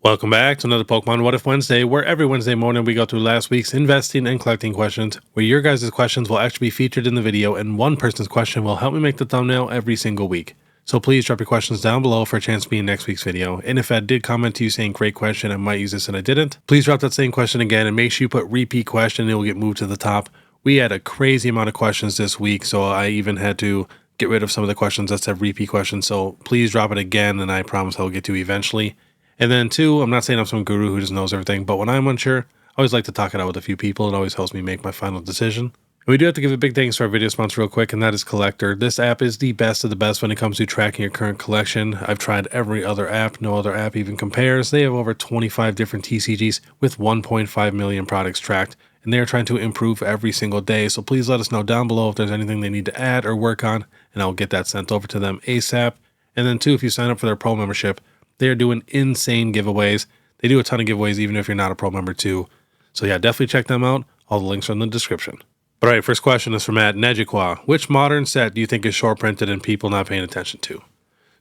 Welcome back to another Pokemon What If Wednesday, where every Wednesday morning we go through last week's investing and collecting questions, where your guys' questions will actually be featured in the video, and one person's question will help me make the thumbnail every single week. So please drop your questions down below for a chance to be in next week's video. And if I did comment to you saying great question, I might use this and I didn't, please drop that same question again and make sure you put repeat question and it will get moved to the top. We had a crazy amount of questions this week, so I even had to get rid of some of the questions that said repeat questions. So please drop it again and I promise I'll get to eventually. And then two, I'm not saying I'm some guru who just knows everything, but when I'm unsure, I always like to talk it out with a few people. It always helps me make my final decision. And we do have to give a big thanks to our video sponsor real quick, and that is Collectr. This app is the best of the best when it comes to tracking your current collection. I've tried every other app. No other app even compares. They have over 25 different TCGs with 1.5 million products tracked, and they are trying to improve every single day. So please let us know down below if there's anything they need to add or work on, and I'll get that sent over to them ASAP. And then two, if you sign up for their pro membership, they are doing insane giveaways. They do a ton of giveaways even if you're not a pro member too. So yeah, definitely check them out. All the links are in the description. But all right, first question is from Metatcg. Which modern set do you think is short printed and people not paying attention to?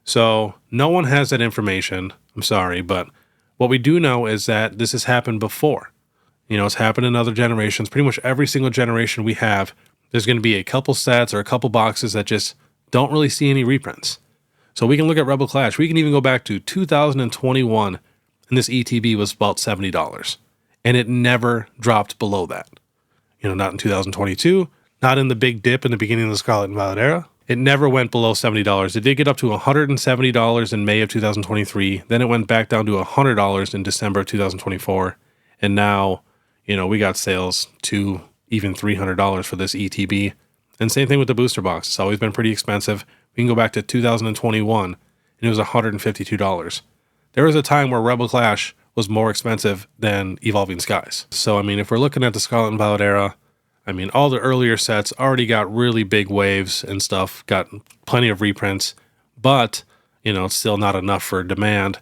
So no one has that information. I'm sorry, but what we do know is that this has happened before. You know, it's happened in other generations. Pretty much every single generation we have, there's going to be a couple sets or a couple boxes that just don't really see any reprints. So we can look at Rebel Clash. We can even go back to 2021, and this ETB was about $70, and it never dropped below that. You know, not in 2022, not in the big dip in the beginning of the Scarlet and Violet era. It never went below $70. It did get up to $170 in May of 2023. Then it went back down to $100 in December of 2024. And now, you know, we got sales to even $300 for this ETB. And same thing with the booster box. It's always been pretty expensive. We can go back to 2021, and it was $152. There was a time where Rebel Clash was more expensive than Evolving Skies. So, I mean, if we're looking at the Scarlet and Violet era, I mean, all the earlier sets already got really big waves and stuff, got plenty of reprints, but, you know, it's still not enough for demand.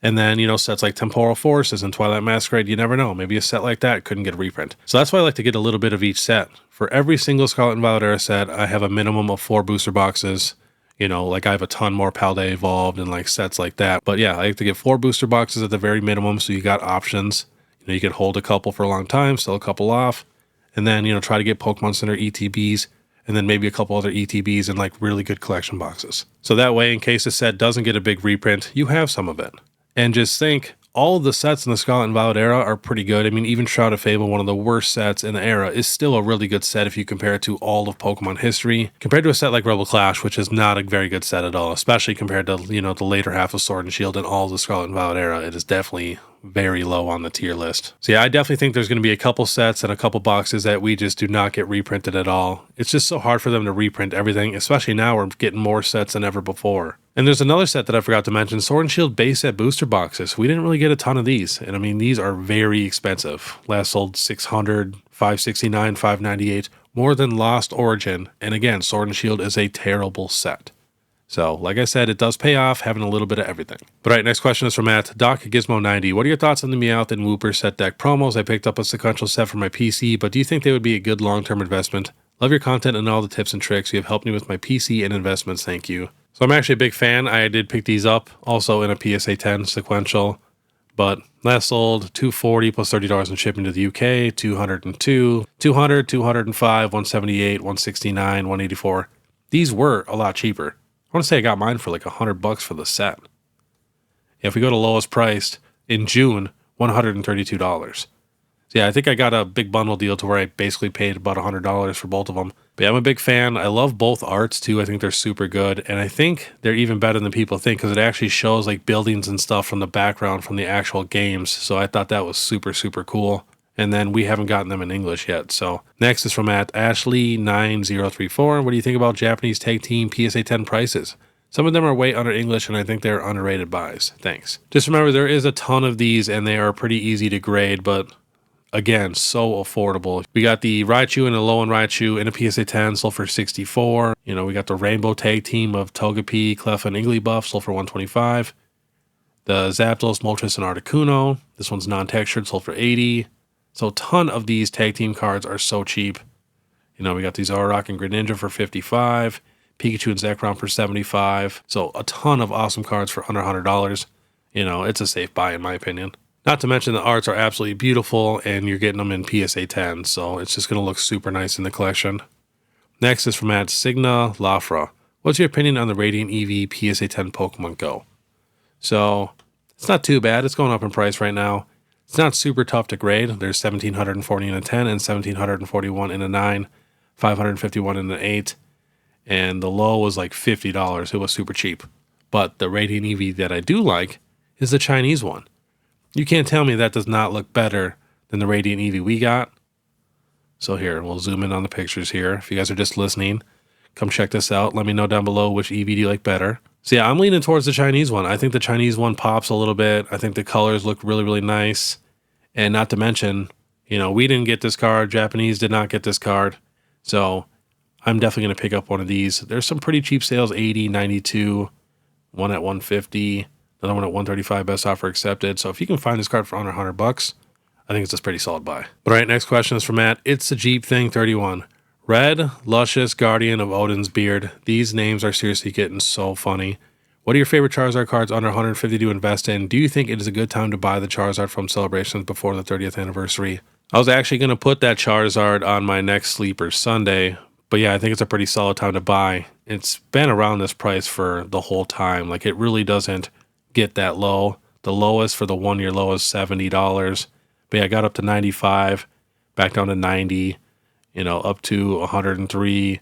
And then, you know, sets like Temporal Forces and Twilight Masquerade, you never know. Maybe a set like that couldn't get a reprint. So that's why I like to get a little bit of each set. For every single Scarlet and Violet era set, I have a minimum of 4 booster boxes. You know, like I have a ton more Paldea Evolved and like sets like that. But yeah, I like to get 4 booster boxes at the very minimum, so you got options. You know, you could hold a couple for a long time, sell a couple off, and then, you know, try to get Pokemon Center ETBs, and then maybe a couple other ETBs in like really good collection boxes. So that way, in case a set doesn't get a big reprint, you have some of it. And just think, all of the sets in the Scarlet and Violet era are pretty good. I mean, even Shrouded Fable, one of the worst sets in the era, is still a really good set if you compare it to all of Pokemon history. Compared to a set like Rebel Clash, which is not a very good set at all, especially compared to, you know, the later half of Sword and Shield and all of the Scarlet and Violet era, it is definitely very low on the tier list. So yeah, I definitely think there's going to be a couple sets and a couple boxes that we just do not get reprinted at all. It's just so hard for them to reprint everything, especially now we're getting more sets than ever before. And there's another set that I forgot to mention, Sword and Shield base set booster boxes. We didn't really get a ton of these, and I mean, these are very expensive. Last sold $600, $569, $598, more than Lost Origin. And again, Sword and Shield is a terrible set. So, like I said, it does pay off having a little bit of everything. But all right, next question is from Doc Gizmo 90. What are your thoughts on the Meowth and Wooper set deck promos? I picked up a sequential set for my PC, but do you think they would be a good long-term investment? Love your content and all the tips and tricks. You have helped me with my PC and investments. Thank you. So I'm actually a big fan. I did pick these up also in a PSA 10 sequential, but last sold $240 plus $30 in shipping to the UK, $202, $200, $205, $178, $169, $184. These were a lot cheaper. I want to say I got mine for like $100 for the set. If we go to lowest priced in June, $132. So yeah, I think I got a big bundle deal to where I basically paid about $100 for both of them. But yeah, I'm a big fan. I love both arts too. I think they're super good. And I think they're even better than people think because it actually shows like buildings and stuff from the background from the actual games. So I thought that was super, super cool. And then we haven't gotten them in English yet. So next is from Ashley9034. What do you think about Japanese tag team PSA 10 prices? Some of them are way under English, and I think they're underrated buys. Thanks. Just remember, there is a ton of these, and they are pretty easy to grade, but again, so affordable. We got the Raichu and the Alolan Raichu in a PSA 10, sold for $64. You know, we got the Rainbow Tag Team of Togepi, Clef, and Igglybuff, sold for $125. The Zapdos, Moltres, and Articuno. This one's non-textured, sold for $80. So a ton of these tag team cards are so cheap. You know, we got these Zoroark and Greninja for $55. Pikachu and Zekrom for $75. So a ton of awesome cards for under $100. you know, it's a safe buy in my opinion. Not to mention the arts are absolutely beautiful and you're getting them in PSA 10, so it's just going to look super nice in the collection. Next is from Signa Lafra. What's your opinion on the Radiant Eevee PSA 10 Pokemon Go? So it's not too bad. It's going up in price right now. It's not super tough to grade. There's 1,740 in a 10 and 1,741 in a 9, 551 in an 8, and the low was like $50. It was super cheap. But the Radiant Eevee that I do like is the Chinese one. You can't tell me that does not look better than the Radiant Eevee we got. So here, we'll zoom in on the pictures here. If you guys are just listening, come check this out. Let me know down below which Eevee do you like better. So yeah, I'm leaning towards the Chinese one. I think the Chinese one pops a little bit. I think the colors look really, really nice. And not to mention, you know, we didn't get this card. Japanese did not get this card. So I'm definitely going to pick up one of these. There's some pretty cheap sales, 80, 92, one at 150, another one at 135, best offer accepted. So if you can find this card for under $100, I think it's a pretty solid buy. But all right, next question is from Matt. It's a Jeep Thing 31. Red, Luscious, Guardian of Odin's Beard. These names are seriously getting so funny. What are your favorite Charizard cards under 150 to invest in? Do you think it is a good time to buy the Charizard from Celebrations before the 30th anniversary? I was actually going to put that Charizard on my next Sleeper Sunday, but yeah, I think it's a pretty solid time to buy. It's been around this price for the whole time. Like, it really doesn't get that low. The lowest for the 1 year low is $70. But yeah, I got up to 95, back down to 90, you know, up to 103,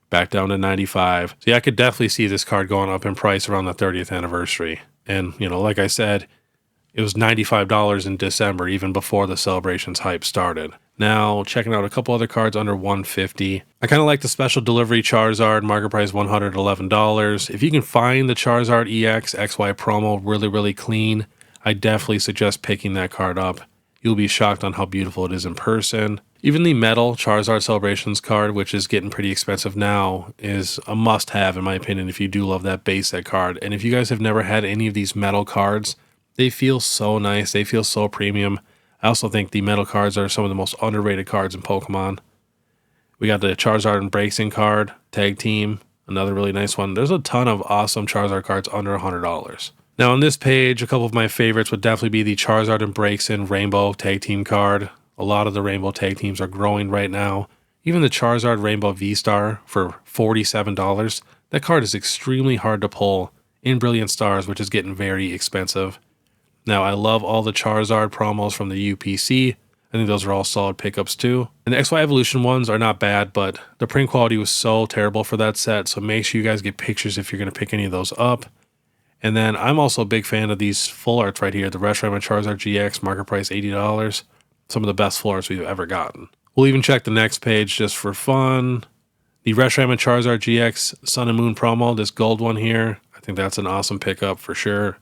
back down to 95. So yeah, I could definitely see this card going up in price around the 30th anniversary. And, you know, like I said, it was $95 in December, even before the Celebrations hype started. Now, checking out a couple other cards under 150. I kind of like the special delivery Charizard, market price $111. If you can find the Charizard EX XY promo really, really clean, I definitely suggest picking that card up. You'll be shocked on how beautiful it is in person. Even the metal Charizard Celebrations card, which is getting pretty expensive now, is a must-have in my opinion if you do love that base set card. And if you guys have never had any of these metal cards, they feel so nice. They feel so premium. I also think the metal cards are some of the most underrated cards in Pokemon. We got the Charizard Embracing card, Tag Team, another really nice one. There's a ton of awesome Charizard cards under $100. Now on this page, a couple of my favorites would definitely be the Charizard Embracing Rainbow Tag Team card. A lot of the Rainbow Tag Teams are growing right now. Even the Charizard Rainbow V-Star for $47. That card is extremely hard to pull in Brilliant Stars, which is getting very expensive. Now, I love all the Charizard promos from the UPC. I think those are all solid pickups too. And the XY Evolution ones are not bad, but the print quality was so terrible for that set, so make sure you guys get pictures if you're going to pick any of those up. And then I'm also a big fan of these full arts right here. The Reshiram and Charizard GX, market price $80. Some of the best full arts we've ever gotten. We'll even check the next page just for fun. The Reshiram and Charizard GX Sun and Moon promo, this gold one here. I think that's an awesome pickup for sure.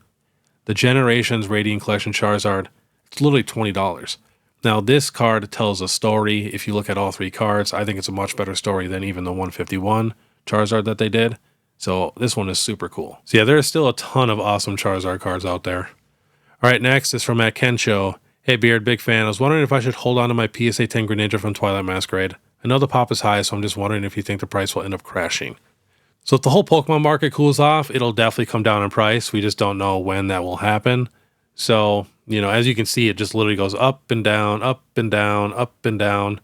The Generations Radiant Collection Charizard, it's literally $20. Now this card tells a story. If you look at all three cards, I think it's a much better story than even the 151 Charizard that they did. So this one is super cool. So yeah, there is still a ton of awesome Charizard cards out there. All right, next is from Matt Kensho. Hey Beard, big fan. I was wondering if I should hold on to my PSA 10 Greninja from Twilight Masquerade. I know the pop is high, so I'm just wondering if you think the price will end up crashing. So if the whole Pokemon market cools off, it'll definitely come down in price. We just don't know when that will happen. So, you know, as you can see, it just literally goes up and down, up and down, up and down.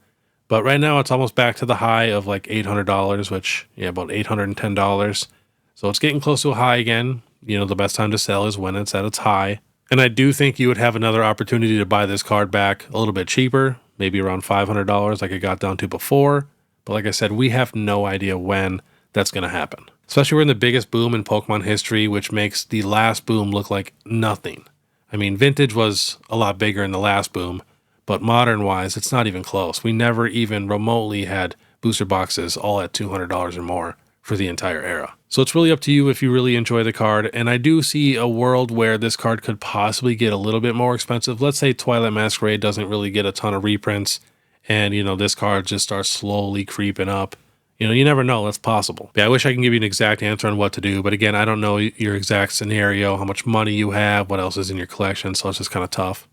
But right now it's almost back to the high of like $800, which, yeah, about $810. So it's getting close to a high again. You know, the best time to sell is when it's at its high. And I do think you would have another opportunity to buy this card back a little bit cheaper, maybe around $500 like it got down to before. But like I said, we have no idea when that's going to happen. Especially we're in the biggest boom in Pokemon history, which makes the last boom look like nothing. I mean, vintage was a lot bigger in the last boom, but modern-wise, it's not even close. We never even remotely had booster boxes all at $200 or more for the entire era. So it's really up to you if you really enjoy the card, and I do see a world where this card could possibly get a little bit more expensive. Let's say Twilight Masquerade doesn't really get a ton of reprints, and, you know, this card just starts slowly creeping up. You know, you never know. That's possible. Yeah, I wish I can give you an exact answer on what to do, but again, I don't know your exact scenario, how much money you have, what else is in your collection, so it's just kind of tough.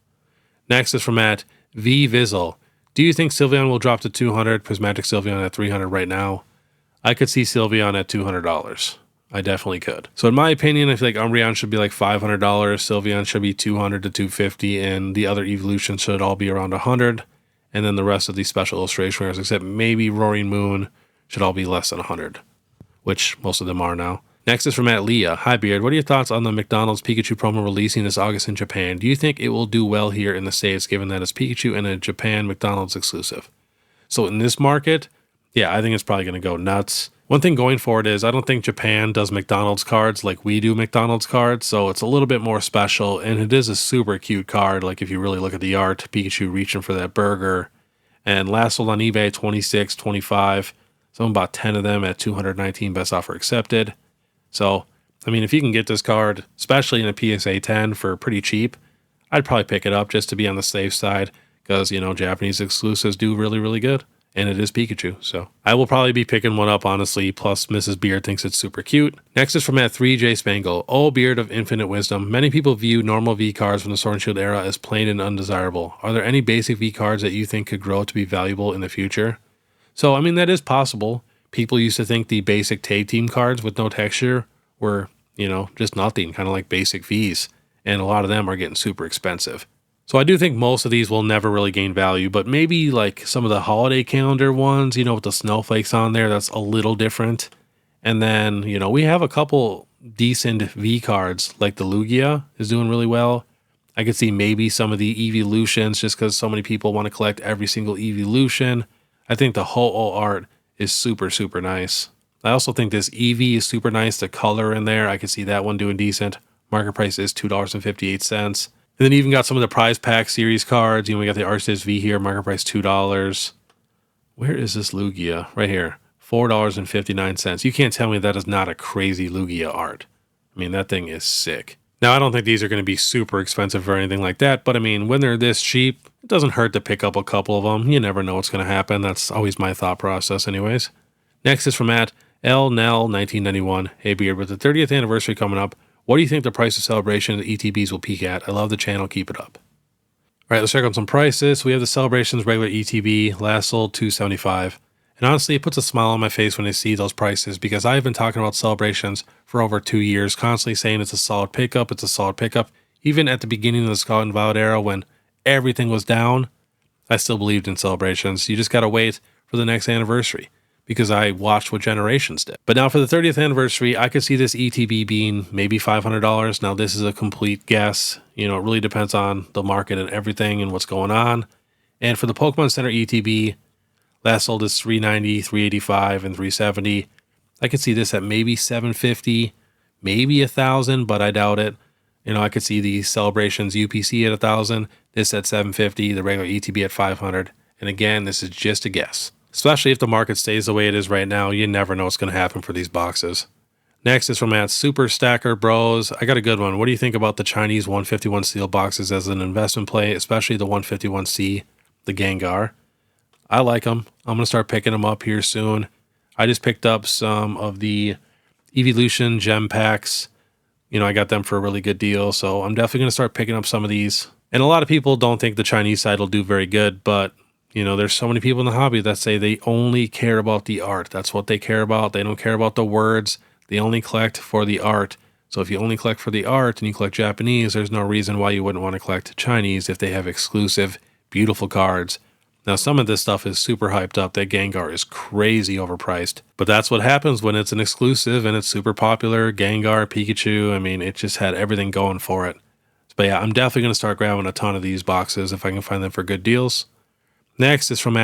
Next is from Matt V. Vizzle. Do you think Sylveon will drop to 200? Prismatic Sylveon at 300 right now. I could see Sylveon at $200. I definitely could. So in my opinion, I feel like Umbreon should be like $500, Sylveon should be $200 to $250, and the other evolutions should all be around $100. And then the rest of these special illustration rares, except maybe Roaring Moon, should all be less than $100, which most of them are now. Next is from Leah. Hi Beard, what are your thoughts on the McDonald's Pikachu promo releasing this August in Japan? Do you think it will do well here in the States, given that it's Pikachu and a Japan McDonald's exclusive? So in this market, yeah, I think it's probably going to go nuts. One thing going forward is I don't think Japan does McDonald's cards like we do McDonald's cards, so it's a little bit more special, and it is a super cute card. Like if you really look at the art, Pikachu reaching for that burger, and last sold on eBay, 26, 25, so about 10 of them at 219 best offer accepted. So, I mean, if you can get this card, especially in a PSA 10 for pretty cheap, I'd probably pick it up just to be on the safe side, because, you know, Japanese exclusives do really, really good. And it is Pikachu, so I will probably be picking one up, honestly, plus Mrs. Beard thinks it's super cute. Next is from @3J Spangle. Oh, Beard of Infinite Wisdom. Many people view normal V cards from the Sword and Shield era as plain and undesirable. Are there any basic V cards that you think could grow to be valuable in the future? So, I mean, that is possible. People used to think the basic tag team cards with no texture were, you know, just nothing, kind of like basic Vs. And a lot of them are getting super expensive. So I do think most of these will never really gain value, but maybe like some of the holiday calendar ones, you know, with the snowflakes on there, that's a little different. And then, you know, we have a couple decent V cards, like the Lugia is doing really well. I could see maybe some of the Eeveelutions just because so many people want to collect every single Eeveelution. I think the Ho-Oh art is super, super nice. I also think this Eevee is super nice. The color in there, I could see that one doing decent. Market price is $2.58. And then you even got some of the prize pack series cards. You know, we got the Arceus V here, market price $2. Where is this Lugia? Right here, $4.59. You can't tell me that is not a crazy Lugia art. I mean, that thing is sick. Now, I don't think these are going to be super expensive or anything like that, but I mean, when they're this cheap, it doesn't hurt to pick up a couple of them. You never know what's going to happen. That's always my thought process anyways. Next is from @LNell1991. Hey Beard, with the 30th anniversary coming up, what do you think the price of Celebration of the ETBs will peak at? I love the channel. Keep it up. All right, let's check on some prices. We have the Celebrations regular ETB, last sold $275. And honestly, it puts a smile on my face when I see those prices because I've been talking about Celebrations for over 2 years, constantly saying it's a solid pickup, it's a solid pickup. Even at the beginning of the Scarlet and Violet era when everything was down, I still believed in Celebrations. You just got to wait for the next anniversary, because I watched what Generations did. But now for the 30th anniversary, I could see this ETB being maybe $500. Now this is a complete guess. You know, it really depends on the market and everything and what's going on. And for the Pokemon Center ETB, last sold is $390, $385, and $370. I could see this at maybe $750, maybe $1,000, but I doubt it. You know, I could see the Celebrations UPC at $1,000, this at $750, the regular ETB at $500. And again, this is just a guess. Especially if the market stays the way it is right now, you never know what's going to happen for these boxes. Next is from Super Stacker Bros. I got a good one. What do you think about the Chinese 151 steel boxes as an investment play, especially the 151C, the Gengar? I like them. I'm going to start picking them up here soon. I just picked up some of the Eeveelution gem packs. You know, I got them for a really good deal, so I'm definitely going to start picking up some of these. And a lot of people don't think the Chinese side will do very good, but you know, there's so many people in the hobby that say they only care about the art. That's what they care about. They don't care about the words. They only collect for the art. So if you only collect for the art and you collect Japanese, there's no reason why you wouldn't want to collect Chinese if they have exclusive, beautiful cards. Now, some of this stuff is super hyped up. That Gengar is crazy overpriced. But that's what happens when it's an exclusive and it's super popular. Gengar, Pikachu, I mean, it just had everything going for it. But yeah, I'm definitely going to start grabbing a ton of these boxes if I can find them for good deals. Next is from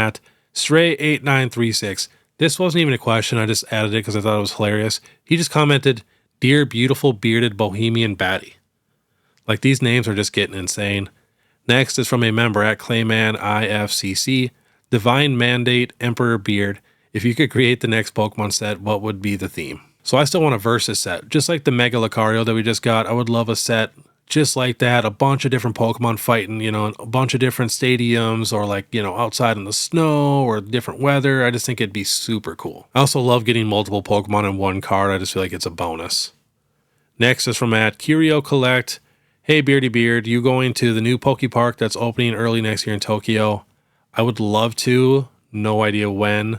Stray8936. This wasn't even a question. I just added it because I thought it was hilarious. He just commented, "Dear beautiful bearded bohemian baddie." Like, these names are just getting insane. Next is from a member @ClaymanIFCC. Divine Mandate Emperor Beard. If you could create the next Pokemon set, what would be the theme? So I still want a Versus set. Just like the Mega Lucario that we just got, I would love a set just like that, a bunch of different Pokemon fighting, you know, a bunch of different stadiums, or like, you know, outside in the snow or different weather. I just think it'd be super cool. I also love getting multiple Pokemon in one card. I just feel like it's a bonus. Next is from Curio Collect. Hey Beardy Beard, you going to the new Poke Park that's opening early next year in Tokyo? I would love to, no idea when,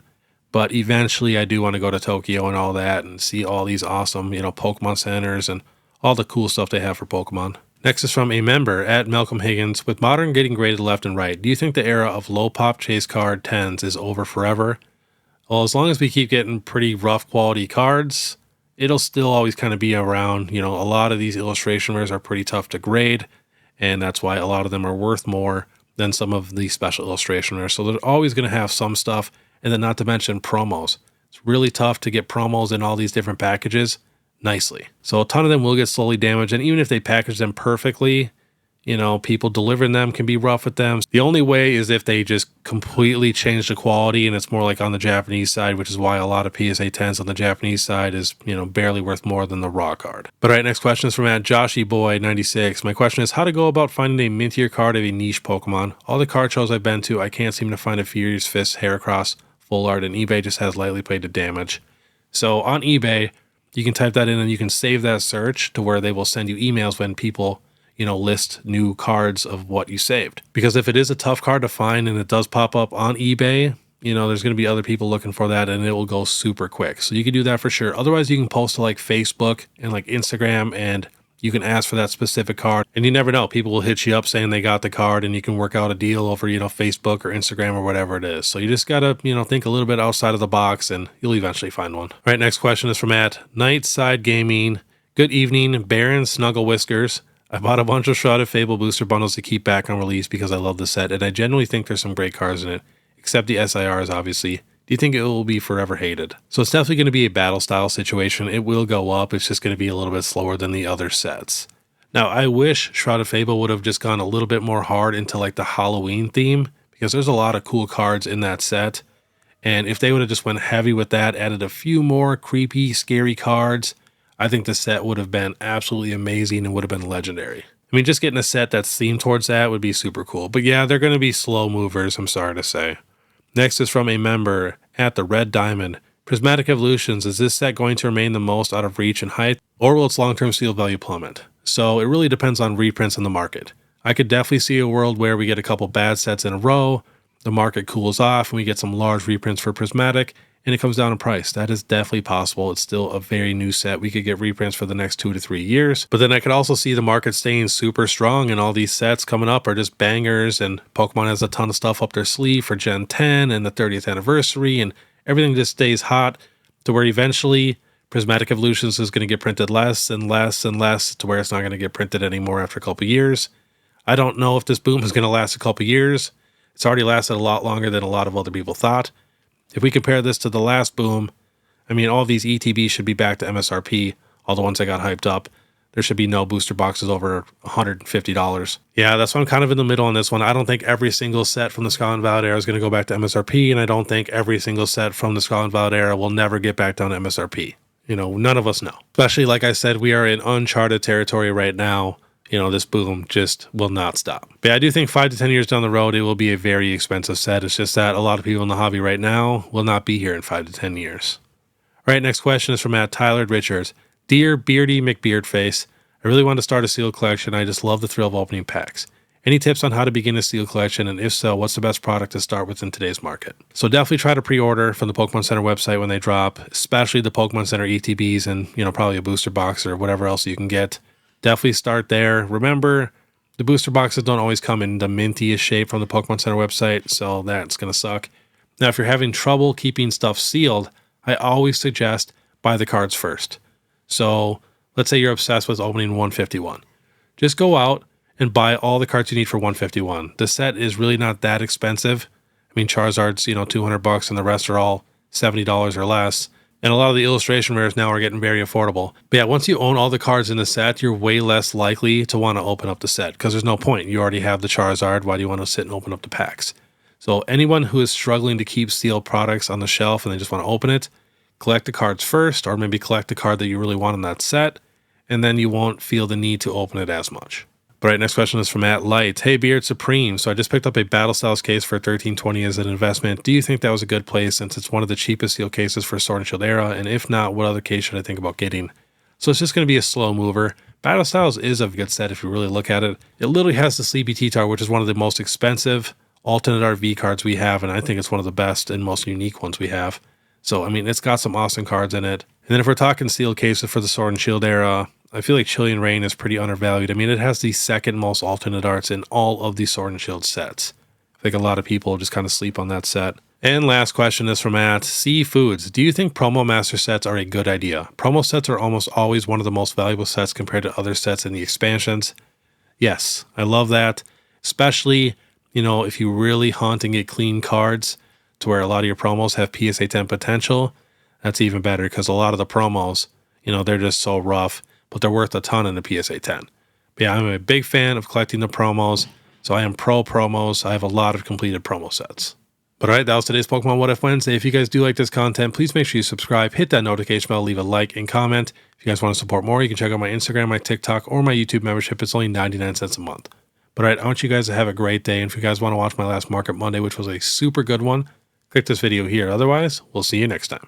But eventually I do want to go to Tokyo and all that and see all these awesome, Pokemon centers and all the cool stuff they have for Pokemon. Next is from a member at Malcolm Higgins. With Modern getting graded left and right, do you think the era of low pop chase card 10s is over forever? Well, as long as we keep getting pretty rough quality cards, it'll still always kind of be around. A lot of these illustration rares are pretty tough to grade, and that's why a lot of them are worth more than some of the special illustration rares. So they're always going to have some stuff, and then not to mention promos. It's really tough to get promos in all these different packages nicely. So a ton of them will get slowly damaged, and even if they package them perfectly, people delivering them can be rough with them. The only way is if they just completely change the quality and it's more like on the Japanese side, which is why a lot of PSA 10s on the Japanese side is, barely worth more than the raw card. But all right, next question is from @JoshyBoy96. My question is how to go about finding a mintier card of a niche Pokemon. All the card shows I've been to, I can't seem to find a Furious Fist Heracross full art, and eBay just has lightly plated damage. So on eBay, you can type that in and you can save that search to where they will send you emails when people list new cards of what you saved. Because if it is a tough card to find and it does pop up on eBay, there's going to be other people looking for that and it will go super quick. So you can do that for sure. Otherwise, you can post to like Facebook and like Instagram and you can ask for that specific card. And you never know, people will hit you up saying they got the card and you can work out a deal over, Facebook or Instagram or whatever it is. So you just got to, think a little bit outside of the box and you'll eventually find one. All right, next question is from @Nightside Gaming. Good evening, Baron Snuggle Whiskers. I bought a bunch of Shrouded Fable booster bundles to keep back on release because I love the set, and I genuinely think there's some great cards in it, except the SIRs, obviously. Do you think it will be forever hated? So it's definitely going to be a battle style situation. It will go up. It's just going to be a little bit slower than the other sets. Now, I wish Shrouded Fable would have just gone a little bit more hard into like the Halloween theme, because there's a lot of cool cards in that set. And if they would have just went heavy with that, added a few more creepy, scary cards, I think the set would have been absolutely amazing and would have been legendary. I mean, just getting a set that's themed towards that would be super cool. But yeah, they're going to be slow movers, I'm sorry to say. Next is from a member @The Red Diamond. Prismatic Evolutions, is this set going to remain the most out of reach and height, or will its long-term seal value plummet? So it really depends on reprints in the market. I could definitely see a world where we get a couple bad sets in a row, the market cools off, and we get some large reprints for Prismatic, and it comes down in price. That is definitely possible. It's still a very new set. We could get reprints for the next 2 to 3 years. But then I could also see the market staying super strong and all these sets coming up are just bangers, and Pokemon has a ton of stuff up their sleeve for Gen 10 and the 30th anniversary, and everything just stays hot to where eventually Prismatic Evolutions is going to get printed less and less and less to where it's not going to get printed anymore after a couple years. I don't know if this boom is going to last a couple years. It's already lasted a lot longer than a lot of other people thought. If we compare this to the last boom, I mean, all of these ETBs should be back to MSRP, all the ones that got hyped up. There should be no booster boxes over $150. Yeah, that's why I'm kind of in the middle on this one. I don't think every single set from the Scarlet Violet era is going to go back to MSRP, and I don't think every single set from the Scarlet Violet era will never get back down to MSRP. None of us know. Especially, like I said, we are in uncharted territory right now. This boom just will not stop. But I do think 5 to 10 years down the road, it will be a very expensive set. It's just that a lot of people in the hobby right now will not be here in 5 to 10 years. All right, next question is from Tyler Richards. Dear Beardy McBeardface, I really want to start a seal collection. I just love the thrill of opening packs. Any tips on how to begin a seal collection? And if so, what's the best product to start with in today's market? So definitely try to pre-order from the Pokemon Center website when they drop, especially the Pokemon Center ETBs and, probably a booster box or whatever else you can get. Definitely start there. Remember, the booster boxes don't always come in the mintiest shape from the Pokemon Center website, so that's going to suck. Now, if you're having trouble keeping stuff sealed, I always suggest buy the cards first. So let's say you're obsessed with opening 151. Just go out and buy all the cards you need for 151. The set is really not that expensive. I mean, Charizard's, $200 and the rest are all $70 or less. And a lot of the illustration rares now are getting very affordable. But yeah, once you own all the cards in the set, you're way less likely to want to open up the set because there's no point. You already have the Charizard. Why do you want to sit and open up the packs? So anyone who is struggling to keep sealed products on the shelf and they just want to open it, collect the cards first, or maybe collect the card that you really want in that set, and then you won't feel the need to open it as much. All right, next question is from @Light. Hey, Beard Supreme. So I just picked up a Battle Styles case for $13.20 as an investment. Do you think that was a good place since it's one of the cheapest seal cases for Sword and Shield era? And if not, what other case should I think about getting? So it's just going to be a slow mover. Battle Styles is a good set if you really look at it. It literally has the Sleepy T-Tar, which is one of the most expensive alternate RV cards we have, and I think it's one of the best and most unique ones we have. So, I mean, it's got some awesome cards in it. And then if we're talking sealed cases for the Sword and Shield era, I feel like Chilean Rain is pretty undervalued. I mean, it has the second most alternate arts in all of the Sword and Shield sets. I think a lot of people just kind of sleep on that set. And last question is from @Seafoods. Do you think promo master sets are a good idea? Promo sets are almost always one of the most valuable sets compared to other sets in the expansions. Yes, I love that. Especially, you know, if you really hunt and get clean cards to where a lot of your promos have PSA 10 potential, that's even better because a lot of the promos, you know, they're just so rough, but they're worth a ton in the PSA 10. But yeah, I'm a big fan of collecting the promos, so I am pro promos. I have a lot of completed promo sets. But alright, that was today's Pokemon What If Wednesday. If you guys do like this content, please make sure you subscribe, hit that notification bell, leave a like and comment. If you guys want to support more, you can check out my Instagram, my TikTok, or my YouTube membership. It's only 99 cents a month. But alright, I want you guys to have a great day. And if you guys want to watch my last Market Monday, which was a super good one, click this video here. Otherwise, we'll see you next time.